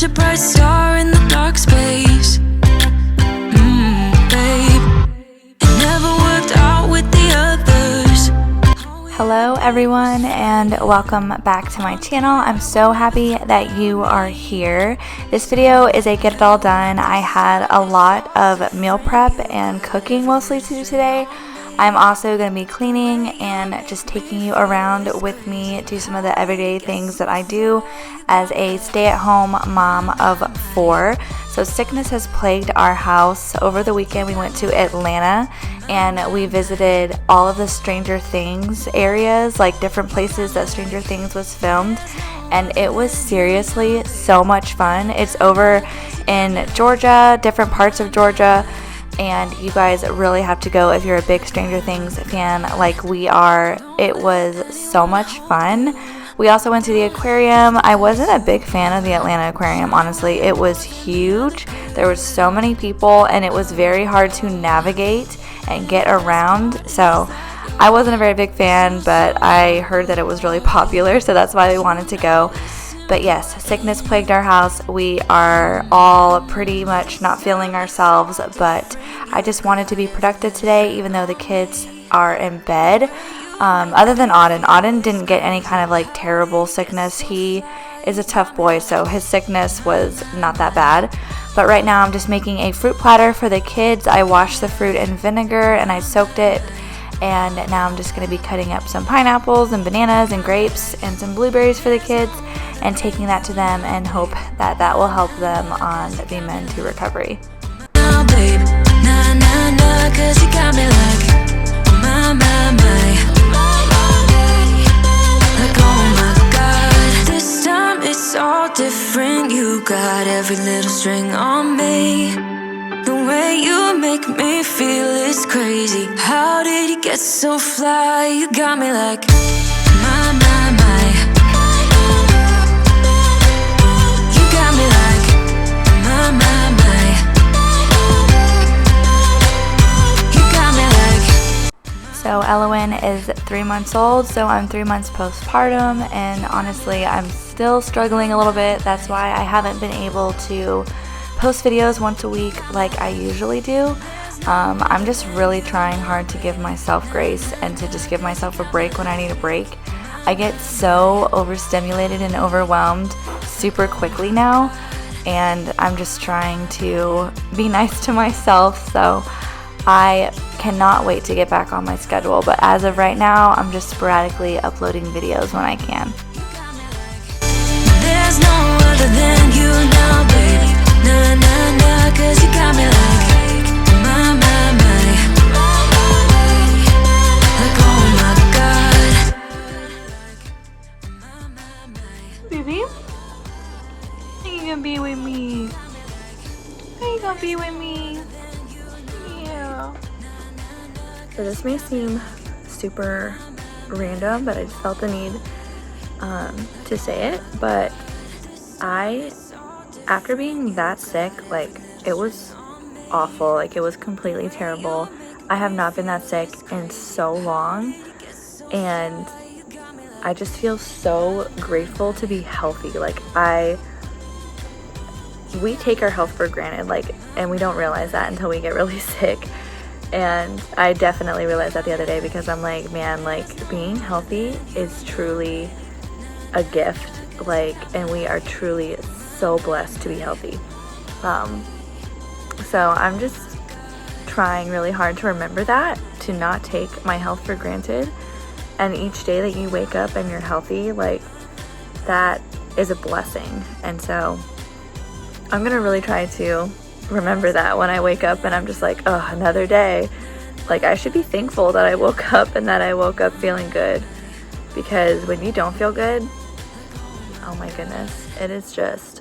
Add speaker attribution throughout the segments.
Speaker 1: a bright star in the dark space. Babe, it never worked out with the others.
Speaker 2: Hello everyone and welcome back to my channel. I'm so happy that you are here. This video is a get it all done. I had a lot of meal prep and cooking mostly to do today. I'm also going to be cleaning and just taking you around with me to some of the everyday things that I do as a stay-at-home mom of 4. So sickness has plagued our house. Over the weekend we went to Atlanta and we visited all of the Stranger Things areas, like different places that Stranger Things was filmed, and it was seriously so much fun. It's over in Georgia, different parts of Georgia, and you guys really have to go if you're a big Stranger Things fan like we are. It was so much fun. We also went to the aquarium. I wasn't a big fan of the Atlanta aquarium, honestly. It was huge. There were so many people and it was very hard to navigate and get around. So I wasn't a very big fan, but I heard that it was really popular, so that's why we wanted to go. But yes, sickness plagued our house. We are all pretty much not feeling ourselves, but I just wanted to be productive today, even though the kids are in bed. Other than Auden didn't get any kind of like terrible sickness. He is a tough boy, so his sickness was not that bad. But right now I'm just making a fruit platter for the kids. I washed the fruit in vinegar and I soaked it. And now I'm just going to be cutting up some pineapples and bananas and grapes and some blueberries for the kids and taking that to them and hope that that will help them on the mend to recovery.
Speaker 1: Now, babe, nah, 'cause you got me like, my. Like, oh my God. This time it's all different. You got every little string on me. The way you make me feel is crazy. How did you get so fly? You got me like, my. You got me like, my. You got me like.
Speaker 2: So Elowen is 3 months old, so I'm 3 months postpartum, and honestly I'm still struggling a little bit. That's why I haven't been able to post videos once a week like I usually do. I'm just really trying hard to give myself grace and to just give myself a break when I need a break. I get so overstimulated and overwhelmed super quickly now, and I'm just trying to be nice to myself, so I cannot wait to get back on my schedule. But as of right now, I'm just sporadically uploading videos when I can.
Speaker 1: There's no other than you now, baby. Nah, 'cause you got me like, my. Like, oh my God.
Speaker 2: Baby, are you gonna be with me? Are you gonna be with me? Yeah. So this may seem super random, but I just felt the need to say it. But after being that sick, like, it was awful. Like, it was completely terrible. I have not been that sick in so long, and I just feel so grateful to be healthy. Like, we take our health for granted, like, and we don't realize that until we get really sick. And I definitely realized that the other day, because I'm like, man, like, being healthy is truly a gift, like, and we are truly so blessed to be healthy. So I'm just trying really hard to remember that, to not take my health for granted. And each day that you wake up and you're healthy, like, that is a blessing. And so I'm gonna really try to remember that when I wake up and I'm just like, oh, another day. Like, I should be thankful that I woke up and that I woke up feeling good, because when you don't feel good, oh my goodness, it is just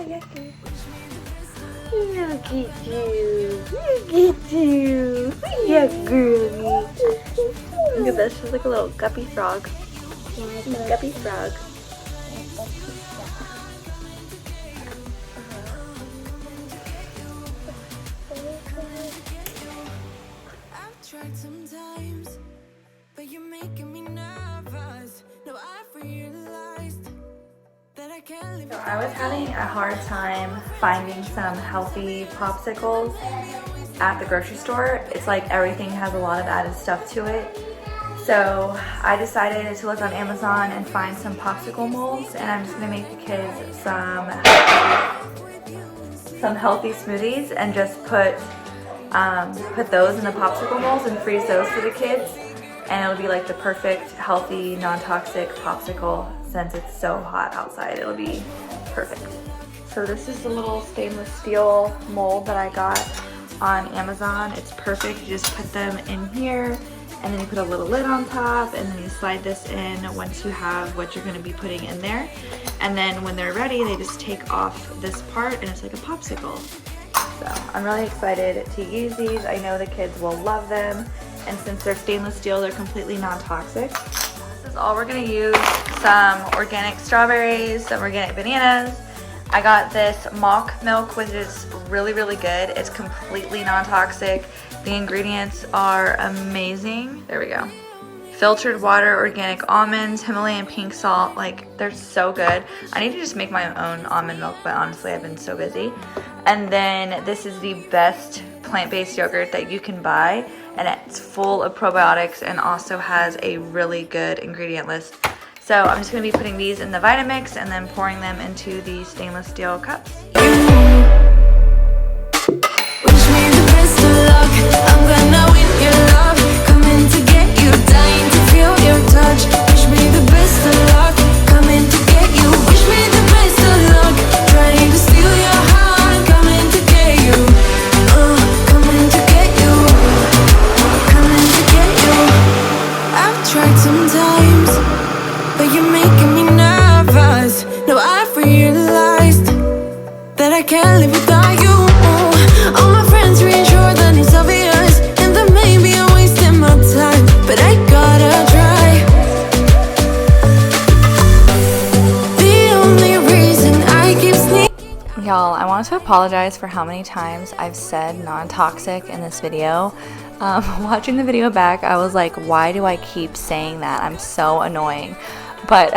Speaker 2: Look at you. Look at you. Yeah, girly. Look at this. She's like a little guppy frog. Guppy frog.
Speaker 1: I've tried sometimes, but you're making me nervous. No, I've realized that I can't live.
Speaker 2: So I was having a hard time finding some healthy popsicles at the grocery store. It's like everything has a lot of added stuff to it. So I decided to look on Amazon and find some popsicle molds, and I'm just gonna make the kids some healthy smoothies and just put those in the popsicle molds and freeze those for the kids. And it'll be like the perfect, healthy, non-toxic popsicle. Since it's so hot outside, it'll be perfect. So this is the little stainless steel mold that I got on Amazon. It's perfect. You just put them in here, and then you put a little lid on top, and then you slide this in once you have what you're gonna be putting in there. And then when they're ready, they just take off this part, and it's like a popsicle. So I'm really excited to use these. I know the kids will love them. And since they're stainless steel, they're completely non-toxic. This is all we're gonna use: some organic strawberries, some organic bananas. I got this mock milk, which is really, really good. It's completely non-toxic. The ingredients are amazing. There we go. Filtered water, organic almonds, Himalayan pink salt. Like, they're so good. I need to just make my own almond milk, but honestly, I've been so busy. And then this is the best plant-based yogurt that you can buy, and it's full of probiotics and also has a really good ingredient list. So I'm just gonna be putting these in the Vitamix and then pouring them into the stainless steel cups.
Speaker 1: I can't live without you. All my friends reassure that it's obvious, and that maybe I'm wasting my time, but I gotta try. The only reason I keep sneaking.
Speaker 2: Y'all, I want to apologize for how many times I've said non-toxic in this video. Watching the video back, I was like, why do I keep saying that? I'm so annoying. But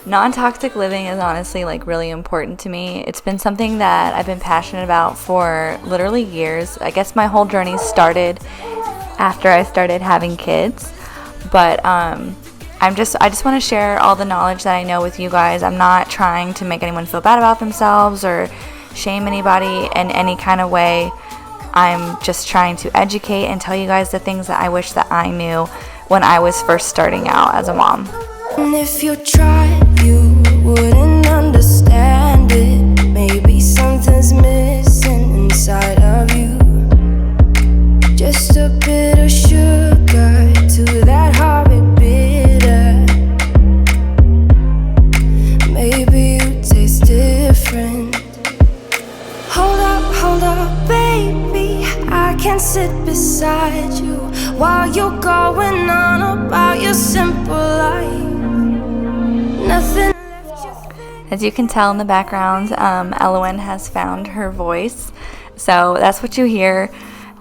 Speaker 2: non-toxic living is honestly like really important to me. It's been something that I've been passionate about for literally years. I guess my whole journey started after I started having kids, but I just want to share all the knowledge that I know with you guys. I'm not trying to make anyone feel bad about themselves or shame anybody in any kind of way. I'm just trying to educate and tell you guys the things that I wish that I knew when I was first starting out as a mom.
Speaker 1: And if you tried, you wouldn't understand it. Maybe something's missing inside of you. Just a bit of sugar to that horrid bitter. Maybe you taste different. Hold up, baby. I can sit beside you while you're going on about your simple life.
Speaker 2: As you can tell in the background, Elowen has found her voice, so that's what you hear.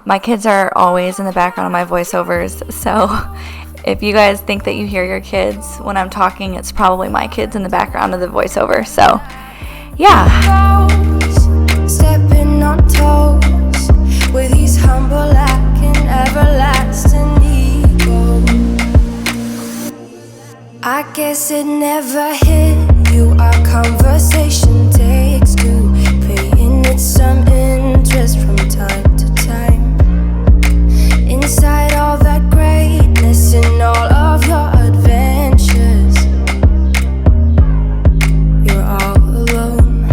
Speaker 2: My kids are always in the background of my voiceovers, so if you guys think that you hear your kids when I'm talking, it's probably my kids in the background of the voiceover. So yeah.
Speaker 1: Stepping on toes with these humble and everlasting ego. I guess it never hit you. Our conversation takes two, paying it some interest from time to time. Inside all that greatness and all of your adventures, you're all alone.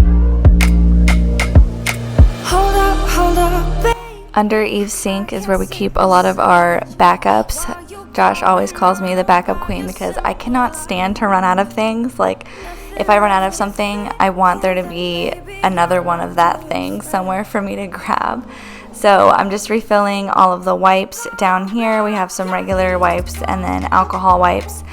Speaker 1: Hold up, babe.
Speaker 2: Under Eve's sink is where we keep a lot of our backups. Josh always calls me the backup queen because I cannot stand to run out of things. Like, if I run out of something, I want there to be another one of that thing somewhere for me to grab. So I'm just refilling all of the wipes down here. We have some regular wipes and then alcohol wipes.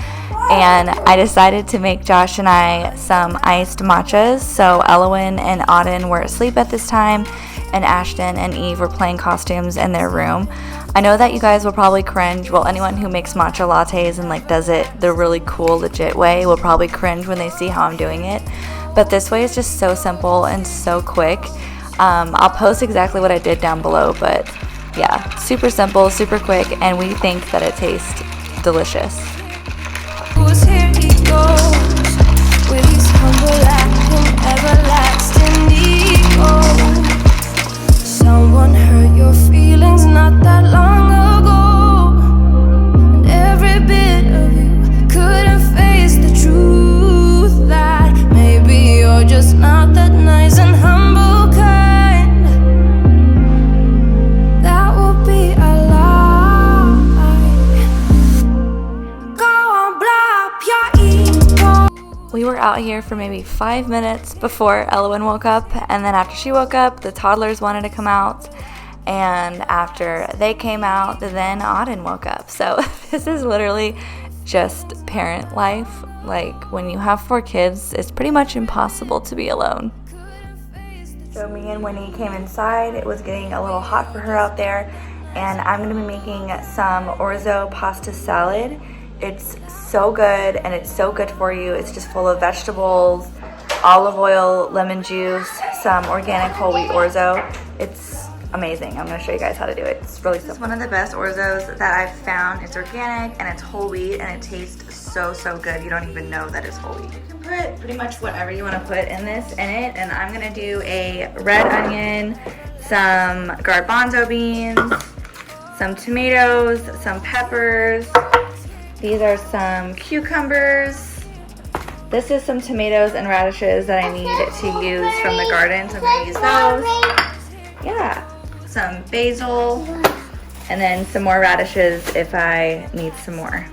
Speaker 2: And I decided to make Josh and I some iced matchas. So Elowen and Auden were asleep at this time, and Ashton and Eve were playing costumes in their room. I know that you guys will probably cringe. Well, anyone who makes matcha lattes and like does it the really cool, legit way will probably cringe when they see how I'm doing it. But this way is just so simple and so quick. I'll post exactly what I did down below, but yeah, super simple, super quick, and we think that it tastes delicious.
Speaker 1: Here he goes with his humble acting, everlasting ego. Someone hurt your feelings not that long ago, and every bit of you couldn't face the truth that maybe you're just not that nice and humble kind. That would be a lie. Go on, blow up your ego.
Speaker 2: We were out here for maybe 5 minutes before Elowen woke up, and then after she woke up, the toddlers wanted to come out, and after they came out, then Auden woke up. So this is literally just parent life. Like, when you have 4 kids, it's pretty much impossible to be alone. So me and Winnie came inside. It was getting a little hot for her out there, and I'm going to be making some orzo pasta salad. It's so good, and it's so good for you. It's just full of vegetables, olive oil, lemon juice, some organic whole wheat orzo. It's amazing. I'm going to show you guys how to do it. It's really simple. It's one of the best orzos that I've found. It's organic, and it's whole wheat, and it tastes so good. You don't even know that it's whole wheat. You can put pretty much whatever you want to put in it, and I'm going to do a red onion, some garbanzo beans, some tomatoes, some peppers. These are some cucumbers. This is some tomatoes and radishes that I need to use from the garden, so I'm going to use those. Yeah, some basil, and then some more radishes if I need some more.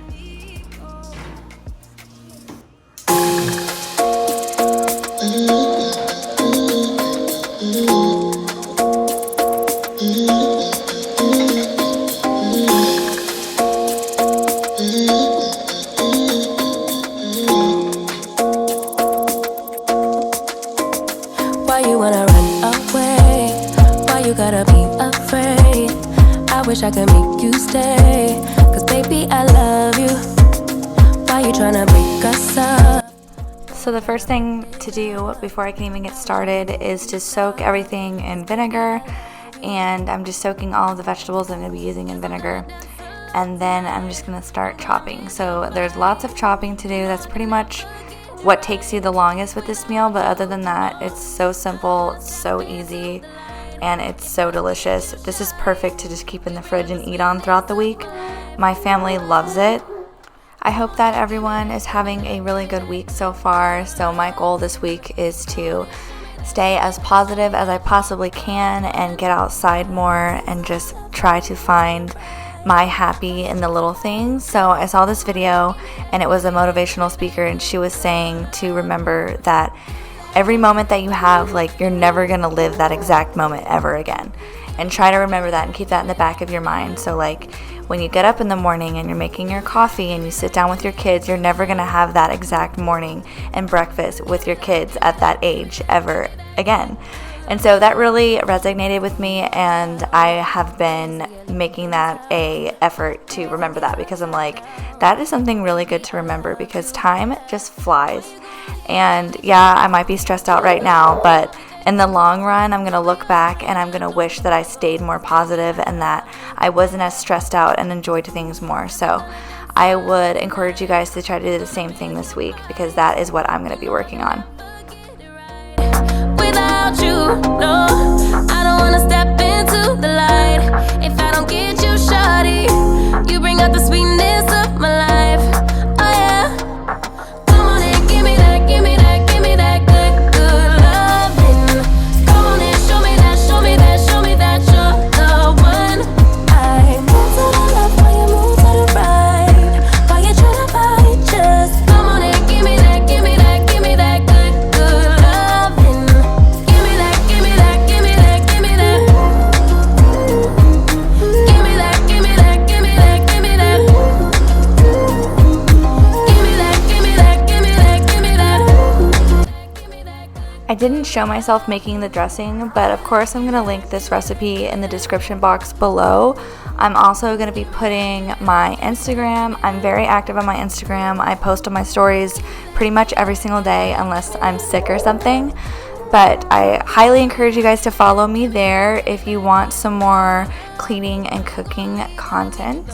Speaker 1: Why you wanna run away? Why you gotta be afraid? I wish I could make you stay, 'cause baby I love you. Why you tryna break us up?
Speaker 2: So the first thing to do before I can even get started is to soak everything in vinegar, and I'm just soaking all of the vegetables I'm going to be using in vinegar, and then I'm just going to start chopping. So there's lots of chopping to do. That's pretty much what takes you the longest with this meal, but other than that, it's so simple, it's so easy, and it's so delicious. This is perfect to just keep in the fridge and eat on throughout the week. My family loves it. I hope that everyone is having a really good week so far. So my goal this week is to stay as positive as I possibly can and get outside more and just try to find my happy in the little things. So I saw this video, and it was a motivational speaker, and she was saying to remember that every moment that you have, like, you're never gonna live that exact moment ever again. And try to remember that and keep that in the back of your mind. So like when you get up in the morning and you're making your coffee and you sit down with your kids, you're never going to have that exact morning and breakfast with your kids at that age ever again. And so that really resonated with me, and I have been making that a effort to remember that, because I'm like, that is something really good to remember, because time just flies. And yeah, I might be stressed out right now, but in the long run, I'm going to look back and I'm going to wish that I stayed more positive and that I wasn't as stressed out and enjoyed things more. So I would encourage you guys to try to do the same thing this week, because that is what I'm going to be working on.
Speaker 1: Without you, no, I don't wanna step into the light. If I don't get you, shawty, you bring out the sweetness of my life. Oh yeah, come on and give me that, give me that, give me that good, good loving. Come on and show me that, show me that, show me that you're the one. I move to the left while you move to the right. While you tryna fight, just come on and give me that, give me that, give me that.
Speaker 2: didn't show myself making the dressing, but of course I'm going to link this recipe in the description box below. I'm also going to be putting my Instagram. I'm very active on my Instagram. I post on my stories pretty much every single day unless I'm sick or something. But I highly encourage you guys to follow me there if you want some more cleaning and cooking content.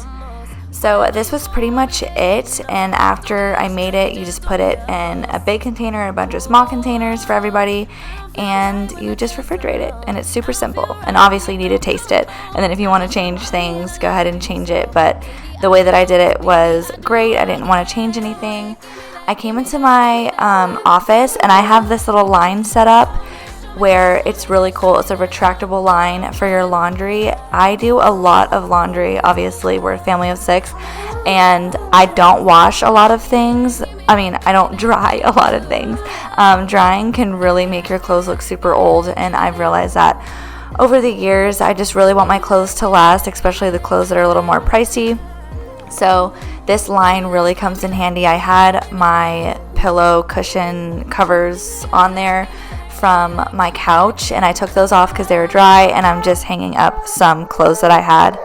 Speaker 2: So this was pretty much it, and after I made it, you just put it in a big container and a bunch of small containers for everybody, and you just refrigerate it, and it's super simple. And obviously you need to taste it, and then if you want to change things, go ahead and change it, but the way that I did it was great. I didn't want to change anything. I came into my office, and I have this little line set up where it's really cool. It's a retractable line for your laundry. I do a lot of laundry. Obviously, we're a family of 6, and I don't wash a lot of things. I don't dry a lot of things. Drying can really make your clothes look super old, and I've realized that over the years. I just really want my clothes to last, especially the clothes that are a little more pricey. So this line really comes in handy. I had my pillow cushion covers on there from my couch, and I took those off because they were dry, and I'm just hanging up some clothes that I had.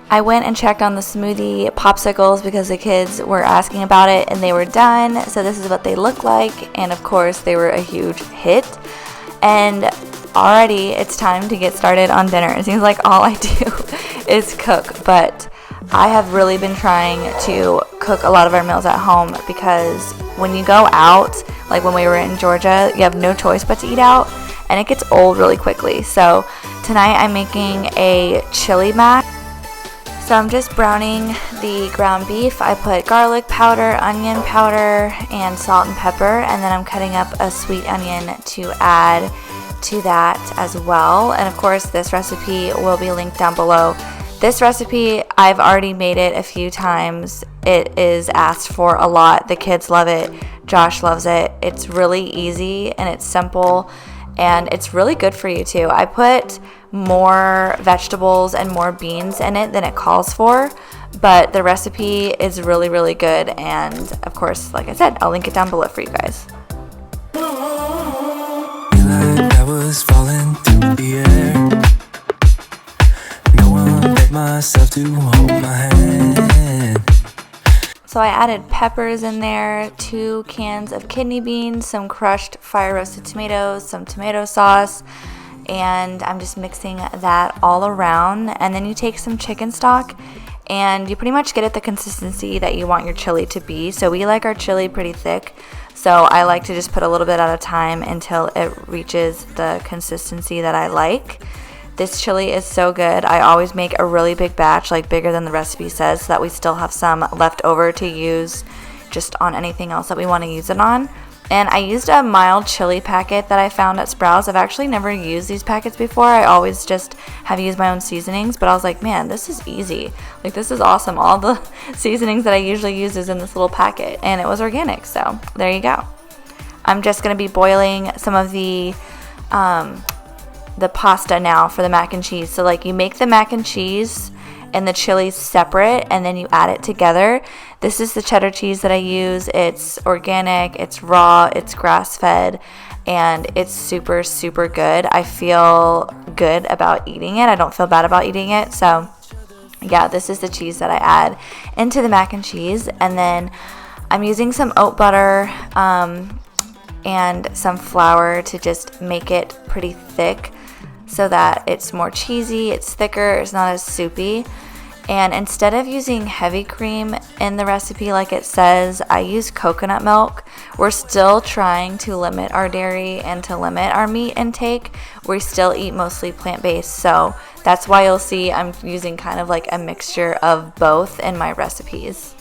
Speaker 2: I went and checked on the smoothie popsicles because the kids were asking about it, and they were done. So this is what they look like, and of course they were a huge hit. And already it's time to get started on dinner. It seems like all I do is cook, but I have really been trying to cook a lot of our meals at home because when you go out, like when we were in Georgia, you have no choice but to eat out, and it gets old really quickly. So tonight I'm making a chili mac. So I'm just browning the ground beef. I put garlic powder, onion powder, and salt and pepper, and then I'm cutting up a sweet onion to add to that as well. And of course, this recipe will be linked down below. This recipe, I've already made it a few times. It is asked for a lot. The kids love it. Josh loves it. It's really easy and it's simple, and it's really good for you too. I put more vegetables and more beans in it than it calls for, but the recipe is really, really good. And of course, like I said, I'll link it down below for you guys.
Speaker 3: I was falling through the air. No one but myself to hold my hand.
Speaker 2: So I added peppers in there, 2 cans of kidney beans, some crushed fire roasted tomatoes, some tomato sauce, and I'm just mixing that all around. And then you take some chicken stock and you pretty much get it the consistency that you want your chili to be. So we like our chili pretty thick, so I like to just put a little bit at a time until it reaches the consistency that I like. This chili is so good. I always make a really big batch, like bigger than the recipe says, so that we still have some left over to use just on anything else that we want to use it on. And I used a mild chili packet that I found at Sprouts. I've actually never used these packets before. I always just have used my own seasonings, but I was like, man, this is easy. Like, this is awesome. All the seasonings that I usually use is in this little packet, and it was organic, so there you go. I'm just going to be boiling some of the pasta now for the mac and cheese. So like, you make the mac and cheese and the chili separate, and then you add it together. This is the cheddar cheese that I use. It's organic, it's raw, it's grass-fed, and it's super, super good. I feel good about eating it. I don't feel bad about eating it. So yeah, this is the cheese that I add into the mac and cheese. And then I'm using some oat butter and some flour to just make it pretty thick so that it's more cheesy, it's thicker, it's not as soupy. And instead of using heavy cream in the recipe like it says, I use coconut milk. We're still trying to limit our dairy and to limit our meat intake. We still eat mostly plant-based, so that's why you'll see I'm using kind of like a mixture of both in my recipes.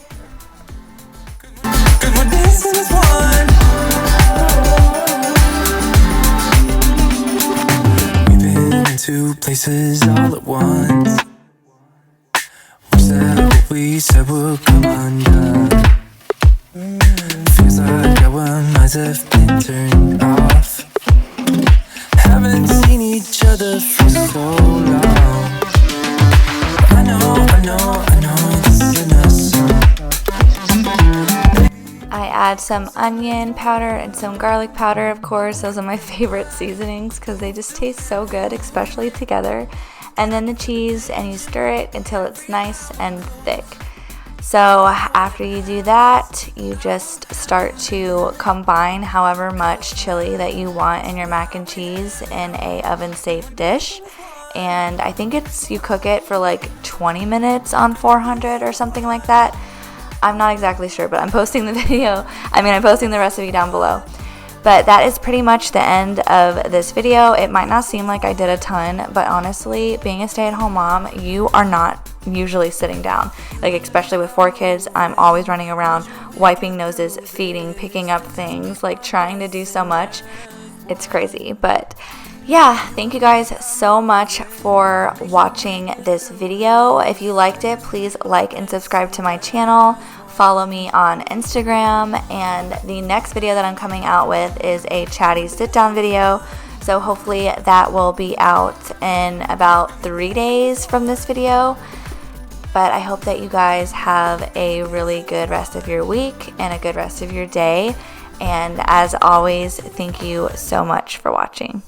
Speaker 3: We've been in two places all at once. What we said would come undone. Feels like our minds have been turned off. Haven't seen each other for so long. I know this isn't a song.
Speaker 2: I add some onion powder and some garlic powder, of course. Those are my favorite seasonings because they just taste so good, especially together. And then the cheese, and you stir it until it's nice and thick. So after you do that, you just start to combine however much chili that you want in your mac and cheese in a oven safe dish. And I think you cook it for like 20 minutes on 400 or something like that. I'm not exactly sure, but I'm posting the recipe down below. But that is pretty much the end of this video. It might not seem like I did a ton, but honestly, being a stay-at-home mom, you are not usually sitting down. Like, especially with 4 kids, I'm always running around, wiping noses, feeding, picking up things, like trying to do so much. It's crazy, but yeah, thank you guys so much for watching this video. If you liked it, please like and subscribe to my channel. Follow me on Instagram, and the next video that I'm coming out with is a chatty sit-down video. So hopefully that will be out in about 3 days from this video. But I hope that you guys have a really good rest of your week and a good rest of your day. And as always, thank you so much for watching.